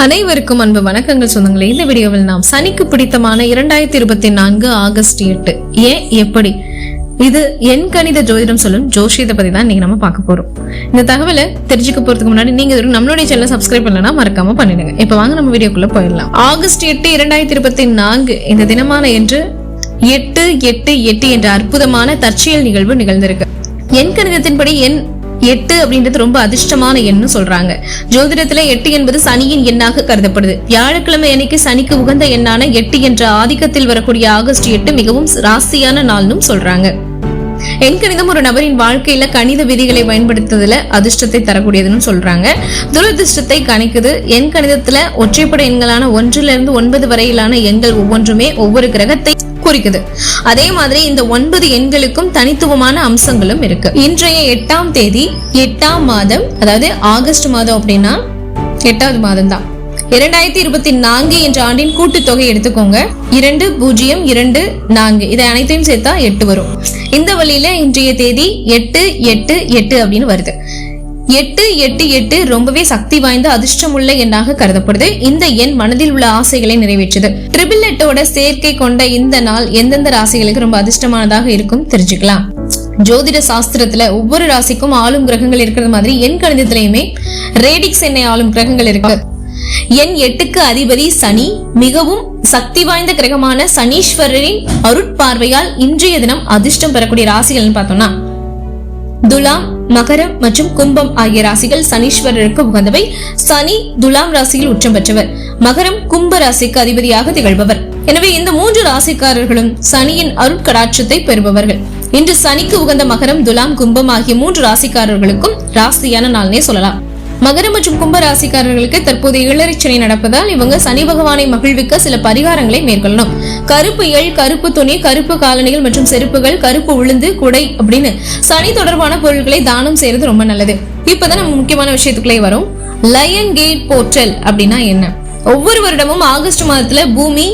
அனைவருக்கும் அன்பு வணக்கங்கள் சொந்தங்களே. இந்த வீடியோவில் நாம் சனிக்கு பிடித்தமான 2024 ஆகஸ்ட் 8 ஏன் எப்படி இது என் கணித ஜோதிடம் சொல்லும் ஜோஷியத்தை பத்தி தான் இன்னைக்கு நம்ம பார்க்க போறோம். இந்த தகவலை தெரிஞ்சுக்க போறதுக்கு முன்னாடி நீங்க நம்மளுடைய சேனலை சப்ஸ்கிரைப் பண்ணலன்னா மறக்காம பண்ணிடுங்க. இப்ப வாங்க நம்ம வீடியோக்குள்ள போயிடலாம். ஆகஸ்ட் 8 2024 இந்த தினமான என்று 888 என்ற அற்புதமான தற்செயல் நிகழ்வு நிகழ்ந்திருக்கு. என் கணிதத்தின்படி எண் 8 அப்படின்றது ரொம்ப அதிர்ஷ்டமான எண்ணு சொல்றாங்க. ஜோதிடத்துல 8 என்பது சனியின் எண்ணாக கருதப்படுது. வியாழக்கிழமை அன்னைக்கு சனிக்கு உகந்த எண்ணான 8 என்ற ஆதிக்கத்தில் வரக்கூடிய ஆகஸ்ட் 8 மிகவும் ராசியான நாள்னு சொல்றாங்க. எண்கணிதம் ஒரு நபரின் வாழ்க்கையில கணித விதிகளை பயன்படுத்துறதுல அதிர்ஷ்டத்தை தரக்கூடியதுன்னு சொல்றாங்க. துரதிர்ஷ்டத்தை கணிக்குது. எண் கணிதத்துல ஒற்றைப்படை எண்களான 1 to 9 வரையிலான எண்கள் ஒவ்வொன்றுமே ஒவ்வொரு கிரகத்தை குறிக்குது. அதே மாதிரி இந்த 9 எண்களுக்கும் தனித்துவமான அம்சங்களும் இருக்கு. இன்றைய 8ஆம் தேதி 8ஆம் மாதம், அதாவது ஆகஸ்ட் மாதம் அப்படின்னா 8வது மாதம் தான். 2024 என்ற ஆண்டின் கூட்டுத்தொகை எடுத்துக்கோங்க. 2024 இதை அனைத்தையும் சேர்த்தா 8 வரும். இந்த வழியில இன்றைய தேதி 888 அப்படின்னு வருது. 888 ரொம்பவே சக்தி வாய்ந்த அதிர்ஷ்டமுள்ள எண்ணாக கருதப்படுது. இந்த எண் மனதில் உள்ள ஆசைகளை நிறைவேற்றுது. 888 சேர்க்கை கொண்ட இந்த நாள் எந்தெந்த ராசிகளுக்கு ரொம்ப அதிர்ஷ்டமானதாக இருக்கும் தெரிஞ்சுக்கலாம். ஜோதிட சாஸ்திரத்துல ஒவ்வொரு ராசிக்கும் ஆளும் கிரகங்கள் இருக்கிறது மாதிரி எண் கணிதத்திலயுமே ரேடிக்ஸ் எண்ணை ஆளும் கிரகங்கள் இருக்கு. எண் 8க்கு அதிபதி சனி. மிகவும் சக்தி வாய்ந்த கிரகமான சனீஸ்வரரின் அருட்பார்வையால் இன்றைய தினம் அதிர்ஷ்டம் பெறக்கூடிய ராசிகள்னு பார்த்தோம்னா துலாம், மகரம் மற்றும் கும்பம் ஆகிய ராசிகள் சனீஸ்வரருக்கு உகந்தவை. சனி துலாம் ராசியில் உச்சம் பெற்றவர். மகரம் கும்ப ராசிக்கு அதிபதியாக திகழ்பவர். எனவே இந்த 3 ராசிக்காரர்களும் சனியின் அருட்கடாட்சத்தை பெறுபவர்கள். இன்று சனிக்கு உகந்த மகரம், துலாம், கும்பம் ஆகிய 3 ராசிக்காரர்களுக்கும் ராசியான நாள்னே சொல்லலாம். மகரம் மற்றும் கும்ப ராசிக்காரர்களுக்கு தற்போது ஏழரை சனி நடப்பதால் இவங்க சனி பகவானை மகிழ்விக்க சில பரிகாரங்களை மேற்கொள்ளணும். கருப்பு எள், கருப்பு துணி, கருப்பு காலணிகள் மற்றும் செருப்புகள், கருப்பு உளுந்து, குடை அப்படின்னு சனி தொடர்பான பொருட்களை தானம் செய்யறது ரொம்ப நல்லது. இப்பதான் நம்ம முக்கியமான விஷயத்துக்குள்ளே வரும். லயன் கேட் போர்ட்டல் அப்படின்னா என்ன? ஒவ்வொரு வருடமும் ஆகஸ்ட் மாதத்துல பூமி,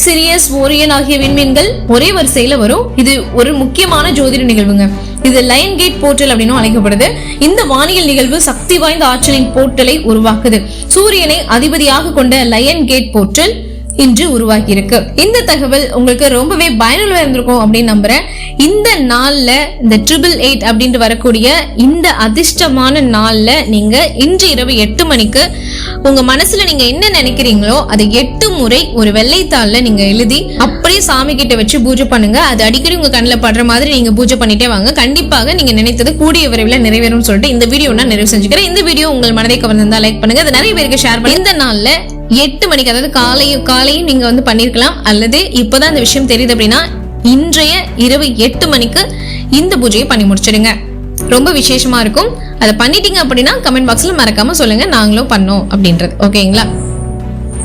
சிரியஸ், ஓரியன் ஆகிய விண்மீன்கள் ஒரே வரிசையில வரும். இது ஒரு முக்கியமான ஜோதிட நிகழ்வுங்க. இது லயன் கேட் போர்ட்டல் அப்படின்னு அழைக்கப்படுது. இந்த வானியல் நிகழ்வு சக்தி வாய்ந்த ஆற்றலின் போர்ட்டலை உருவாக்குது. சூரியனை அதிபதியாக கொண்ட லயன் கேட் போர்ட்டல் இன்று உருவாக்கி இருக்கு. இந்த தகவல் உங்களுக்கு ரொம்பவே பயனுள்ள இருந்திருக்கும் அப்படின்னு நம்புறேன். இந்த நாள்ல இந்த 888 அப்படின்ட்டு வரக்கூடிய இந்த அதிர்ஷ்டமான நாள்ல நீங்க இன்று இரவு 8 மணிக்கு உங்க மனசுல நீங்க என்ன நினைக்கிறீங்களோ அதை 8 முறை ஒரு வெள்ளைத்தாள்ல நீங்க எழுதி அப்படியே சாமி கிட்ட வச்சு பூஜை பண்ணுங்க. அது அடிக்கடி உங்க கண்ணில் படுற மாதிரி நீங்க பூஜை பண்ணிட்டே வாங்க. கண்டிப்பாக நீங்க நினைத்தது கூடிய விரைவில் நிறைவேறும் சொல்லிட்டு இந்த வீடியோ நான் நிறைவு செஞ்சுக்கிறேன். இந்த வீடியோ உங்கள் மனதை கவர்ந்திருந்தா லைக் பண்ணுங்க. அதை நிறைய பேருக்கு ஷேர் பண்ணுங்க. இந்த நாள்ல 8 மணிக்கு, அதாவது காலையும் நீங்க பண்ணிருக்கலாம். அல்லது இப்பதான் இந்த விஷயம் தெரியுது அப்படின்னா இன்றைய இரவு 8 மணிக்கு இந்த பூஜையை பண்ணி முடிச்சிடுங்க. ரொம்ப விசேஷமா இருக்கும். அதை பண்ணிட்டீங்க அப்படின்னா கமெண்ட் பாக்ஸ்ல மறக்காம சொல்லுங்க, நாங்களும் பண்ணோம் அப்படின்றது. ஓகேங்களா?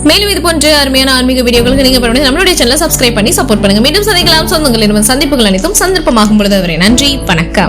மேலும் இது போன்ற அருமையான ஆன்மீக வீடியோக்களுக்கு நீங்க நம்மளுடைய சேனலை சப்ஸ்கிரைப் பண்ணி சப்போர்ட் பண்ணுங்க. மீண்டும் சந்திக்கலாம். சொந்தங்கள் சந்திப்புகள் அனைத்தும் சந்தர்ப்பமாகும் பொழுது வரை நன்றி, வணக்கம்.